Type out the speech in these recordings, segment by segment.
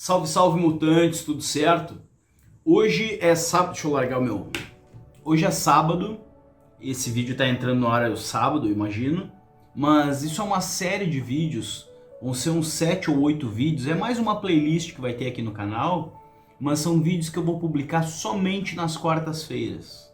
Salve, salve, mutantes, tudo certo? Hoje é sábado, deixa eu largar o meu... Hoje é sábado, esse vídeo tá entrando no horário sábado, eu imagino. Mas isso é uma série de vídeos, vão ser uns 7 ou 8 vídeos. É mais uma playlist que vai ter aqui no canal, mas são vídeos que eu vou publicar somente nas quartas-feiras.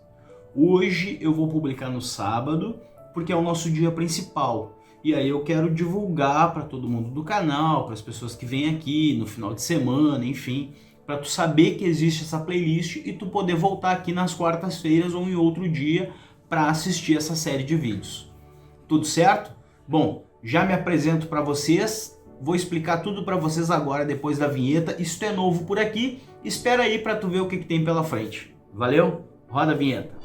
Hoje eu vou publicar no sábado, porque é o nosso dia principal. E aí eu quero divulgar para todo mundo do canal, para as pessoas que vêm aqui no final de semana, enfim, para tu saber que existe essa playlist e tu poder voltar aqui nas quartas-feiras ou em outro dia para assistir essa série de vídeos. Tudo certo? Bom, já me apresento para vocês, vou explicar tudo para vocês agora depois da vinheta. Isso é novo por aqui, espera aí para tu ver o que tem pela frente. Valeu? Roda a vinheta.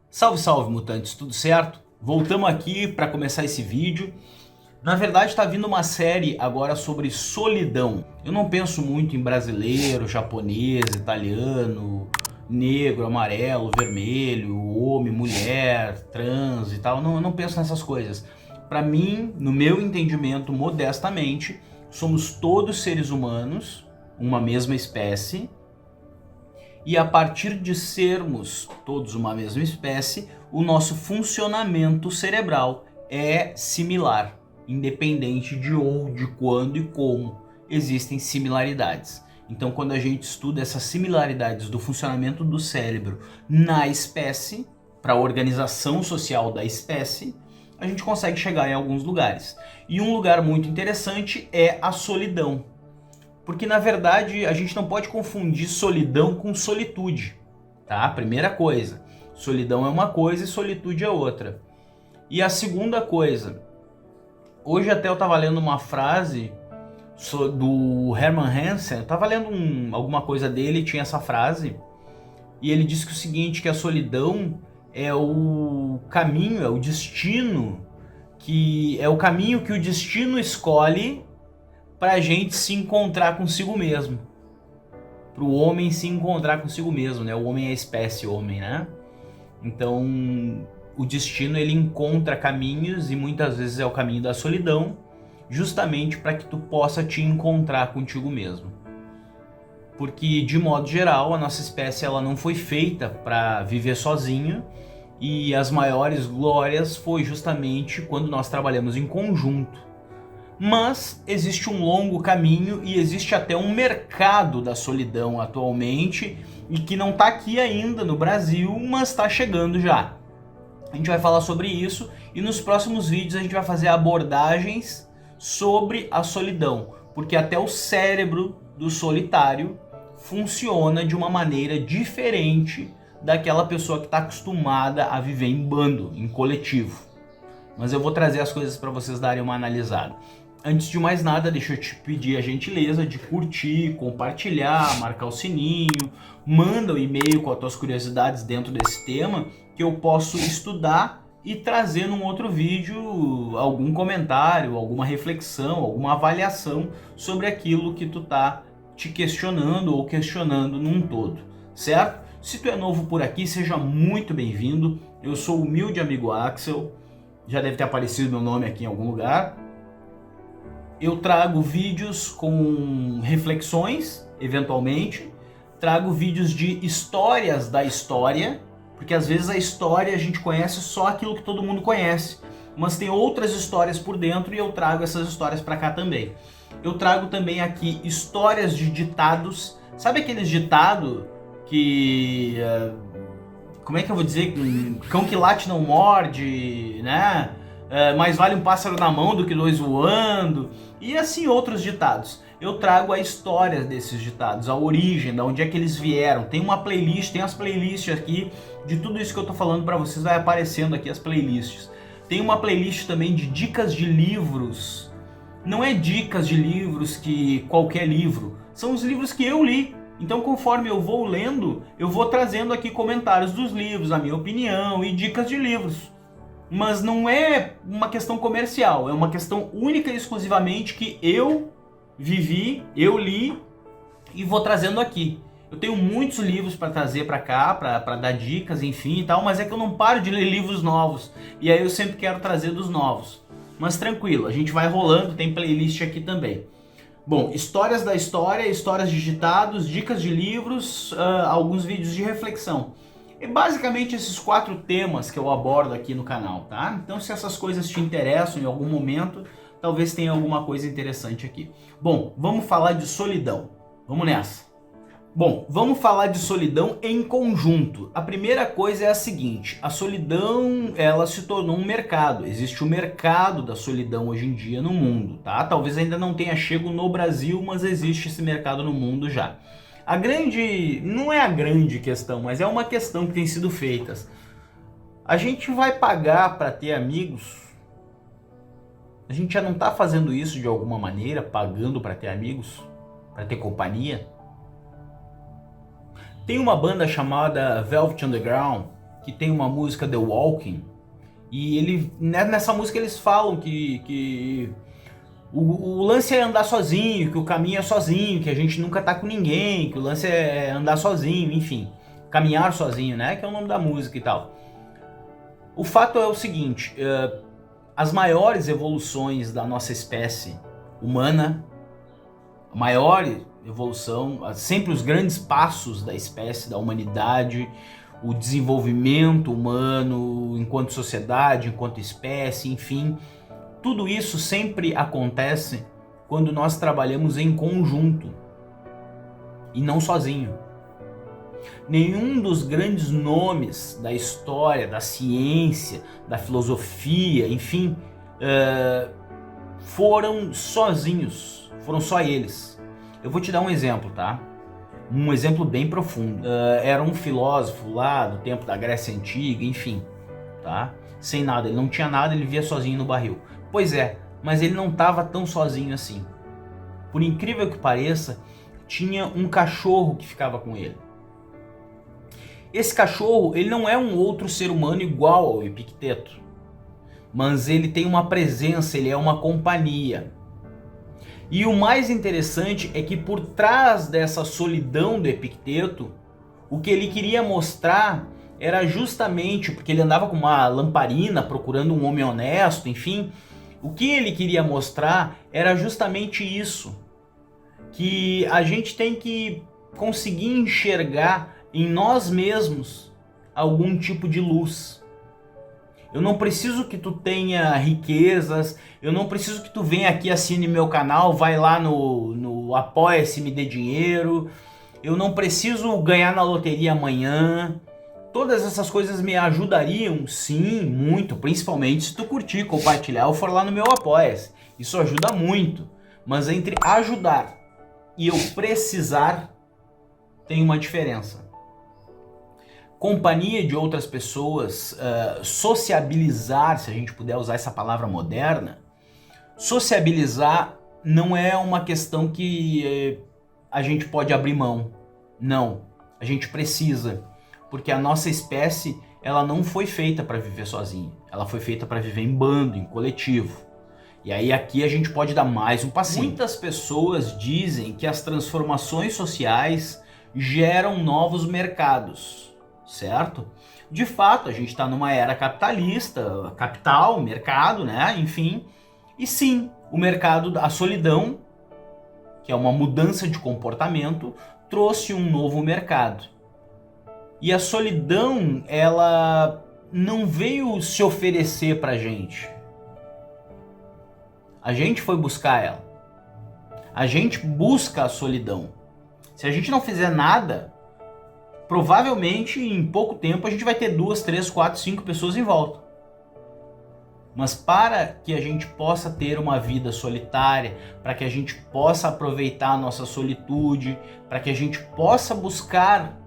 Salve, salve, mutantes, tudo certo? Voltamos aqui para começar esse vídeo. Na verdade está vindo uma série agora sobre solidão. Eu não penso muito em brasileiro, japonês, italiano, negro, amarelo, vermelho, homem, mulher, trans e tal. Não penso nessas coisas. Para mim, no meu entendimento, modestamente, somos todos seres humanos, uma mesma espécie. E a partir de sermos todos uma mesma espécie, o nosso funcionamento cerebral é similar, independente de onde, quando e como existem similaridades. Então, quando a gente estuda essas similaridades do funcionamento do cérebro na espécie, para a organização social da espécie, a gente consegue chegar em alguns lugares. E um lugar muito interessante é a solidão. Porque, na verdade, a gente não pode confundir solidão com solitude, tá? Primeira coisa, solidão é uma coisa e solitude é outra. E a segunda coisa, hoje até eu estava lendo uma frase do Hermann Hesse, eu estava lendo alguma coisa dele, tinha essa frase, e ele disse que o seguinte, que a solidão é o caminho, é o destino, é o caminho que o destino escolhe para a gente se encontrar consigo mesmo, para o homem se encontrar consigo mesmo, né? O homem é a espécie homem, né? Então o destino ele encontra caminhos e muitas vezes é o caminho da solidão, justamente para que tu possa te encontrar contigo mesmo. Porque de modo geral a nossa espécie ela não foi feita para viver sozinho e as maiores glórias foi justamente quando nós trabalhamos em conjunto. Mas existe um longo caminho e existe até um mercado da solidão atualmente e que não está aqui ainda no Brasil, mas está chegando já. A gente vai falar sobre isso e nos próximos vídeos a gente vai fazer abordagens sobre a solidão, porque até o cérebro do solitário funciona de uma maneira diferente daquela pessoa que está acostumada a viver em bando, em coletivo. Mas eu vou trazer as coisas para vocês darem uma analisada. Antes de mais nada, deixa eu te pedir a gentileza de curtir, compartilhar, marcar o sininho, manda um e-mail com as tuas curiosidades dentro desse tema, que eu posso estudar e trazer num outro vídeo algum comentário, alguma reflexão, alguma avaliação sobre aquilo que tu tá te questionando ou questionando num todo, certo? Se tu é novo por aqui, seja muito bem-vindo. Eu sou o humilde amigo Axel, já deve ter aparecido meu nome aqui em algum lugar. Eu trago vídeos com reflexões, eventualmente. Trago vídeos de histórias da história, porque às vezes a história a gente conhece só aquilo que todo mundo conhece, mas tem outras histórias por dentro e eu trago essas histórias para cá também. Eu trago também aqui histórias de ditados. Sabe aqueles ditados que... como é que eu vou dizer? Cão que late não morde, né? Mais vale um pássaro na mão do que dois voando, e assim outros ditados. Eu trago a história desses ditados, a origem, de onde é que eles vieram. Tem uma playlist, tem as playlists aqui, de tudo isso que eu tô falando para vocês, vai aparecendo aqui as playlists. Tem uma playlist também de dicas de livros. Não é dicas de livros que qualquer livro, são os livros que eu li. Então conforme eu vou lendo, eu vou trazendo aqui comentários dos livros, a minha opinião e dicas de livros. Mas não é uma questão comercial, é uma questão única e exclusivamente que eu vivi, eu li e vou trazendo aqui. Eu tenho muitos livros para trazer para cá, para dar dicas, enfim e tal, mas é que eu não paro de ler livros novos. E aí eu sempre quero trazer dos novos. Mas tranquilo, a gente vai rolando, tem playlist aqui também. Bom, histórias da história, histórias de ditados, dicas de livros, alguns vídeos de reflexão. É basicamente esses 4 temas que eu abordo aqui no canal, tá? Então se essas coisas te interessam em algum momento, talvez tenha alguma coisa interessante aqui. Bom, vamos falar de solidão. Vamos nessa. Bom, vamos falar de solidão em conjunto. A primeira coisa é a seguinte: a solidão, ela se tornou um mercado. Existe o mercado da solidão hoje em dia no mundo, tá? Talvez ainda não tenha chego no Brasil, mas existe esse mercado no mundo já. Não é a grande questão, mas é uma questão que tem sido feita. A gente vai pagar para ter amigos? A gente já não tá fazendo isso de alguma maneira, pagando para ter amigos? Para ter companhia? Tem uma banda chamada Velvet Underground, que tem uma música The Walking, e nessa música eles falam que o lance é andar sozinho, que o caminho é sozinho, que a gente nunca tá com ninguém, que o lance é andar sozinho, enfim, caminhar sozinho, né, que é o nome da música e tal. O fato é o seguinte, as maiores evoluções da nossa espécie humana, a maior evolução, sempre os grandes passos da espécie, da humanidade, o desenvolvimento humano enquanto sociedade, enquanto espécie, enfim, tudo isso sempre acontece quando nós trabalhamos em conjunto e não sozinho. Nenhum dos grandes nomes da história, da ciência, da filosofia, enfim, foram sozinhos, foram só eles. Eu vou te dar um exemplo, tá? Um exemplo bem profundo. Era um filósofo lá do tempo da Grécia Antiga, enfim, tá? Sem nada, ele não tinha nada, ele vivia sozinho no barril. Pois é, mas ele não estava tão sozinho assim. Por incrível que pareça, tinha um cachorro que ficava com ele. Esse cachorro, ele não é um outro ser humano igual ao Epicteto, mas ele tem uma presença, ele é uma companhia. E o mais interessante é que por trás dessa solidão do Epicteto, o que ele queria mostrar era justamente, porque ele andava com uma lamparina procurando um homem honesto, enfim, o que ele queria mostrar era justamente isso, que a gente tem que conseguir enxergar em nós mesmos algum tipo de luz. Eu não preciso que tu tenha riquezas, eu não preciso que tu venha aqui, assine meu canal, vai lá no Apoia-se, me dê dinheiro, eu não preciso ganhar na loteria amanhã. Todas essas coisas me ajudariam, sim, muito, principalmente se tu curtir, compartilhar ou for lá no meu Apoia-se. Isso ajuda muito, mas entre ajudar e eu precisar, tem uma diferença. Companhia de outras pessoas, sociabilizar, se a gente puder usar essa palavra moderna, sociabilizar não é uma questão que a gente pode abrir mão. Não, a gente precisa, porque a nossa espécie, ela não foi feita para viver sozinha, ela foi feita para viver em bando, em coletivo. E aí aqui a gente pode dar mais um passinho. Muitas pessoas dizem que as transformações sociais geram novos mercados, certo? De fato, a gente está numa era capitalista, capital, mercado, né? Enfim, e sim, o mercado, a solidão, que é uma mudança de comportamento, trouxe um novo mercado. E a solidão, ela não veio se oferecer pra gente. A gente foi buscar ela. A gente busca a solidão. Se a gente não fizer nada, provavelmente em pouco tempo a gente vai ter 2, 3, 4, 5 pessoas em volta. Mas para que a gente possa ter uma vida solitária, para que a gente possa aproveitar a nossa solitude, para que a gente possa buscar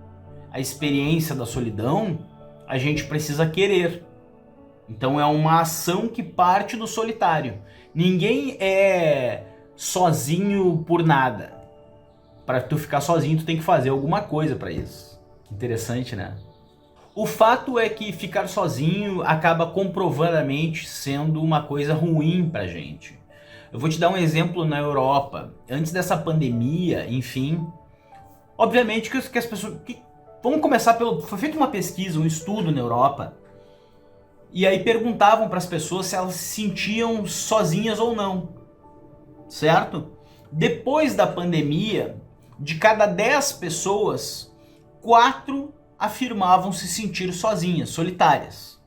a experiência da solidão, a gente precisa querer. Então é uma ação que parte do solitário. Ninguém é sozinho por nada. Para tu ficar sozinho, tu tem que fazer alguma coisa para isso. Que interessante, né? O fato é que ficar sozinho acaba comprovadamente sendo uma coisa ruim pra gente. Eu vou te dar um exemplo na Europa. Antes dessa pandemia, enfim, obviamente que as pessoas... Vamos começar pelo... Foi feita uma pesquisa, um estudo na Europa, E aí perguntavam para as pessoas se elas se sentiam sozinhas ou não, certo? Depois da pandemia, de cada 10 pessoas, 4 afirmavam se sentir sozinhas, solitárias.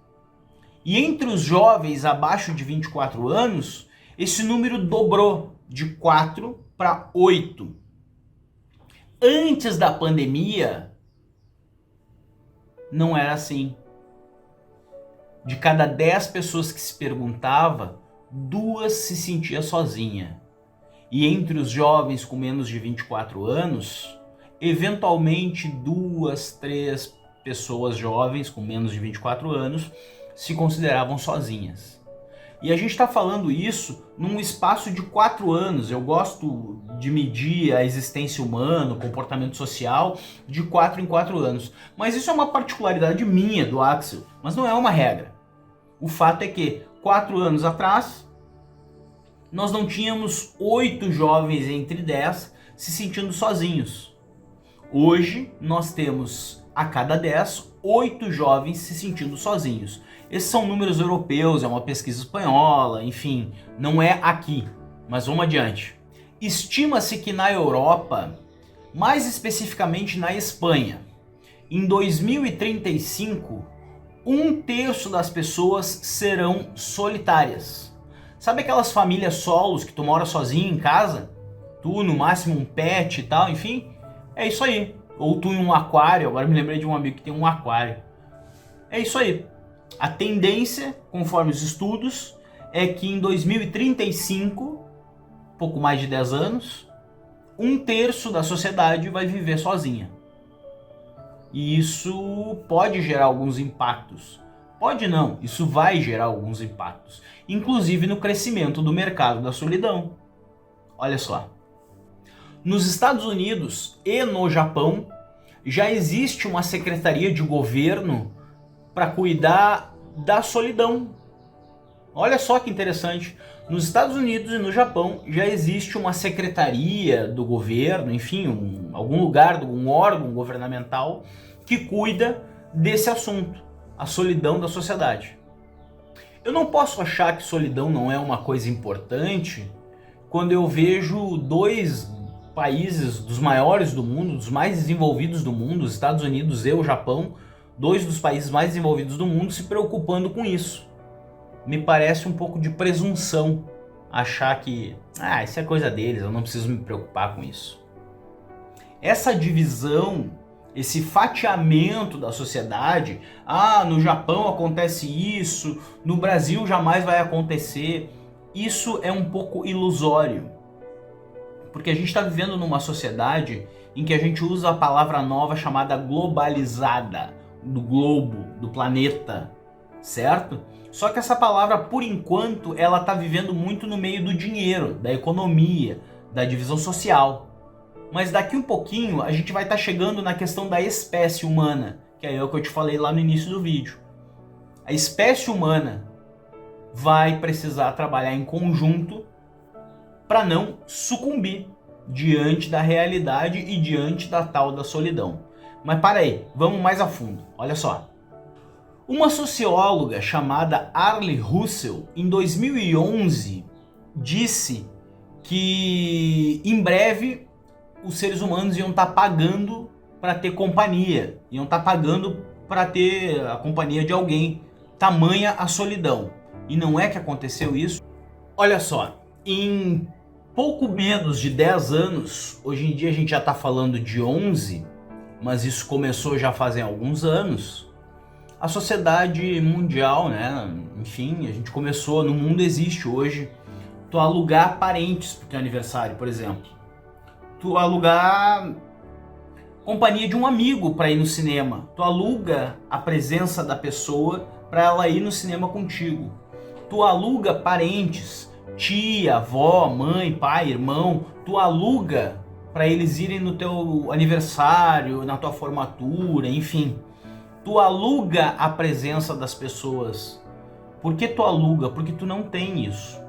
E entre os jovens abaixo de 24 anos, esse número dobrou de 4 para 8. Antes da pandemia, não era assim. De cada 10 pessoas que se perguntava, 2 se sentia sozinha. E entre os jovens com menos de 24 anos, eventualmente 2, 3 pessoas jovens com menos de 24 anos se consideravam sozinhas. E a gente está falando isso num espaço de 4 anos. Eu gosto de medir a existência humana, o comportamento social, de 4 em 4 anos. Mas isso é uma particularidade minha, do Axel, mas não é uma regra. O fato é que 4 anos atrás, nós não tínhamos 8 jovens entre 10 se sentindo sozinhos. Hoje, nós temos a cada 10, 8 jovens se sentindo sozinhos. Esses são números europeus, é uma pesquisa espanhola, enfim, não é aqui, mas vamos adiante. Estima-se que na Europa, mais especificamente na Espanha, em 2035, 1/3 das pessoas serão solitárias. Sabe aquelas famílias solos que tu mora sozinho em casa? Tu, no máximo, um pet e tal, enfim, é isso aí. Ou tu em um aquário, agora me lembrei de um amigo que tem um aquário. É isso aí. A tendência, conforme os estudos, é que em 2035, pouco mais de 10 anos, 1/3 da sociedade vai viver sozinha. E isso pode gerar alguns impactos. Pode não, isso vai gerar alguns impactos. Inclusive no crescimento do mercado da solidão. Olha só. Nos Estados Unidos e no Japão, já existe uma secretaria de governo para cuidar da solidão. Olha só que interessante. Nos Estados Unidos e no Japão já existe uma secretaria do governo, enfim, algum lugar, um órgão governamental que cuida desse assunto, a solidão da sociedade. Eu não posso achar que solidão não é uma coisa importante quando eu vejo 2 países dos maiores do mundo, dos mais desenvolvidos do mundo, os Estados Unidos e o Japão, 2 dos países mais desenvolvidos do mundo se preocupando com isso. Me parece um pouco de presunção achar que, isso é coisa deles, eu não preciso me preocupar com isso. Essa divisão, esse fatiamento da sociedade, no Japão acontece isso, no Brasil jamais vai acontecer, isso é um pouco ilusório. Porque a gente está vivendo numa sociedade em que a gente usa a palavra nova chamada globalizada, do globo, do planeta, certo? Só que essa palavra, por enquanto, ela está vivendo muito no meio do dinheiro, da economia, da divisão social. Mas daqui um pouquinho a gente vai estar chegando na questão da espécie humana, que é o que eu te falei lá no início do vídeo. A espécie humana vai precisar trabalhar em conjunto para não sucumbir diante da realidade e diante da tal da solidão. Mas para aí, vamos mais a fundo. Olha só. Uma socióloga chamada Arlie Russell, em 2011, disse que em breve os seres humanos iam estar pagando para ter companhia, iam estar pagando para ter a companhia de alguém, tamanha a solidão. E não é que aconteceu isso? Olha só, em pouco menos de 10 anos, hoje em dia a gente já está falando de 11, mas isso começou já fazem alguns anos, a sociedade mundial, né? Enfim, a gente começou, no mundo existe hoje, tu alugar parentes pro teu aniversário, por exemplo. Tu alugar companhia de um amigo para ir no cinema. Tu aluga a presença da pessoa para ela ir no cinema contigo. Tu aluga parentes, tia, avó, mãe, pai, irmão. Tu aluga para eles irem no teu aniversário, na tua formatura, enfim. Tu aluga a presença das pessoas. Por que tu aluga? Porque tu não tem isso.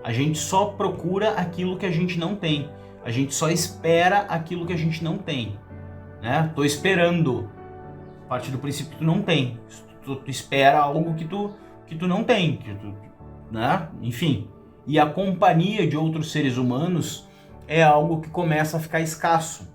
A gente só procura aquilo que a gente não tem. A gente só espera aquilo que a gente não tem. Né? Tô esperando. A partir do princípio que tu não tem. Se tu tu espera algo que tu não tem, né? Enfim. E a companhia de outros seres humanos é algo que começa a ficar escasso.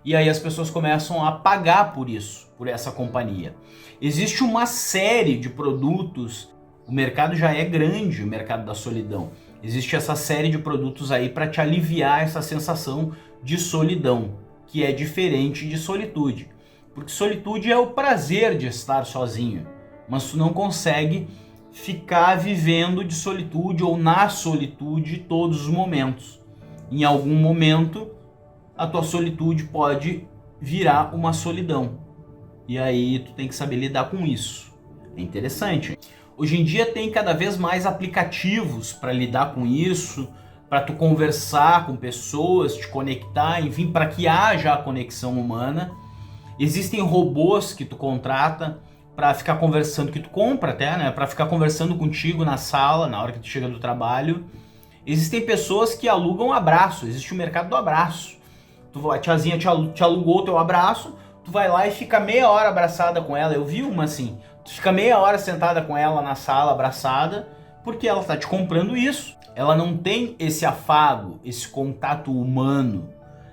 E aí as pessoas começam a pagar por isso, por essa companhia. Existe uma série de produtos, o mercado já é grande, o mercado da solidão. Existe essa série de produtos aí para te aliviar essa sensação de solidão, que é diferente de solitude. Porque solitude é o prazer de estar sozinho, mas tu não consegue ficar vivendo de solitude ou na solitude todos os momentos. Em algum momento, a tua solitude pode virar uma solidão. E aí tu tem que saber lidar com isso. É interessante. Hoje em dia tem cada vez mais aplicativos para lidar com isso, para tu conversar com pessoas, te conectar, enfim, para que haja a conexão humana. Existem robôs que tu contrata para ficar conversando, que tu compra até, né, para ficar conversando contigo na sala, na hora que tu chega do trabalho. Existem pessoas que alugam abraço, existe o mercado do abraço. A tiazinha te alugou o teu abraço, tu vai lá e fica meia hora abraçada com ela. Eu vi uma assim, tu fica meia hora sentada com ela na sala, abraçada, porque ela tá te comprando isso. Ela não tem esse afago, esse contato humano,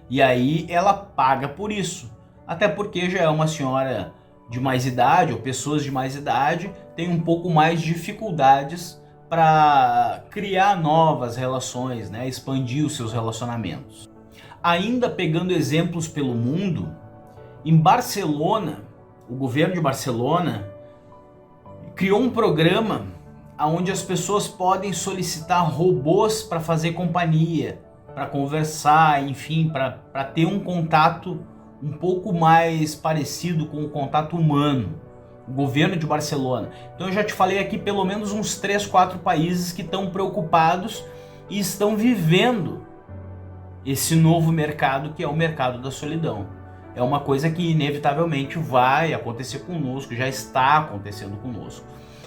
e aí ela paga por isso. Até porque já é uma senhora de mais idade, ou pessoas de mais idade, têm um pouco mais de dificuldades para criar novas relações, né? Expandir os seus relacionamentos. Ainda pegando exemplos pelo mundo, em Barcelona, o governo de Barcelona criou um programa onde as pessoas podem solicitar robôs para fazer companhia, para conversar, enfim, para ter um contato um pouco mais parecido com o contato humano. O governo de Barcelona. Então eu já te falei aqui pelo menos uns 3, 4 países que estão preocupados e estão vivendo esse novo mercado que é o mercado da solidão. É uma coisa que inevitavelmente vai acontecer conosco, já está acontecendo conosco.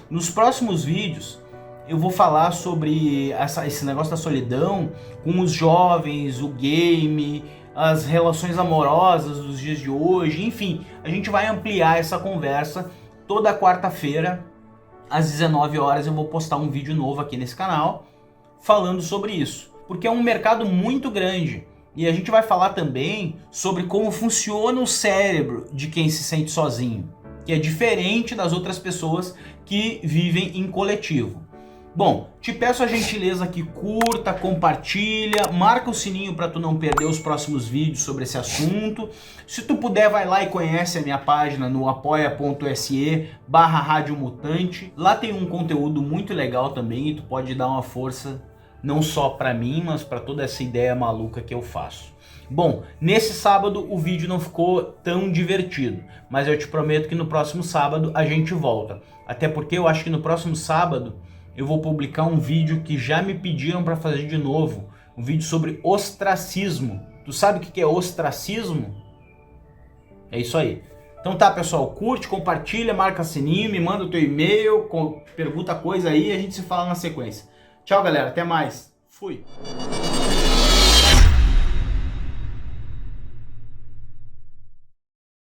Nos próximos vídeos eu vou falar sobre esse negócio da solidão com os jovens, o game, as relações amorosas dos dias de hoje, enfim, a gente vai ampliar essa conversa. Toda quarta-feira, às 19 horas, eu vou postar um vídeo novo aqui nesse canal falando sobre isso, porque é um mercado muito grande. E a gente vai falar também sobre como funciona o cérebro de quem se sente sozinho, que é diferente das outras pessoas que vivem em coletivo. Bom, te peço a gentileza que curta, compartilha, marca o sininho para tu não perder os próximos vídeos sobre esse assunto. Se tu puder, vai lá e conhece a minha página no apoia.se/Rádio Mutante. Lá tem um conteúdo muito legal também e tu pode dar uma força não só para mim, mas para toda essa ideia maluca que eu faço. Bom, nesse sábado o vídeo não ficou tão divertido, mas eu te prometo que no próximo sábado a gente volta. Até porque eu acho que no próximo sábado eu vou publicar um vídeo que já me pediram para fazer de novo. Um vídeo sobre ostracismo. Tu sabe o que é ostracismo? É isso aí. Então tá, pessoal, curte, compartilha, marca sininho, me manda o teu e-mail, pergunta coisa aí e a gente se fala na sequência. Tchau, galera, até mais. Fui.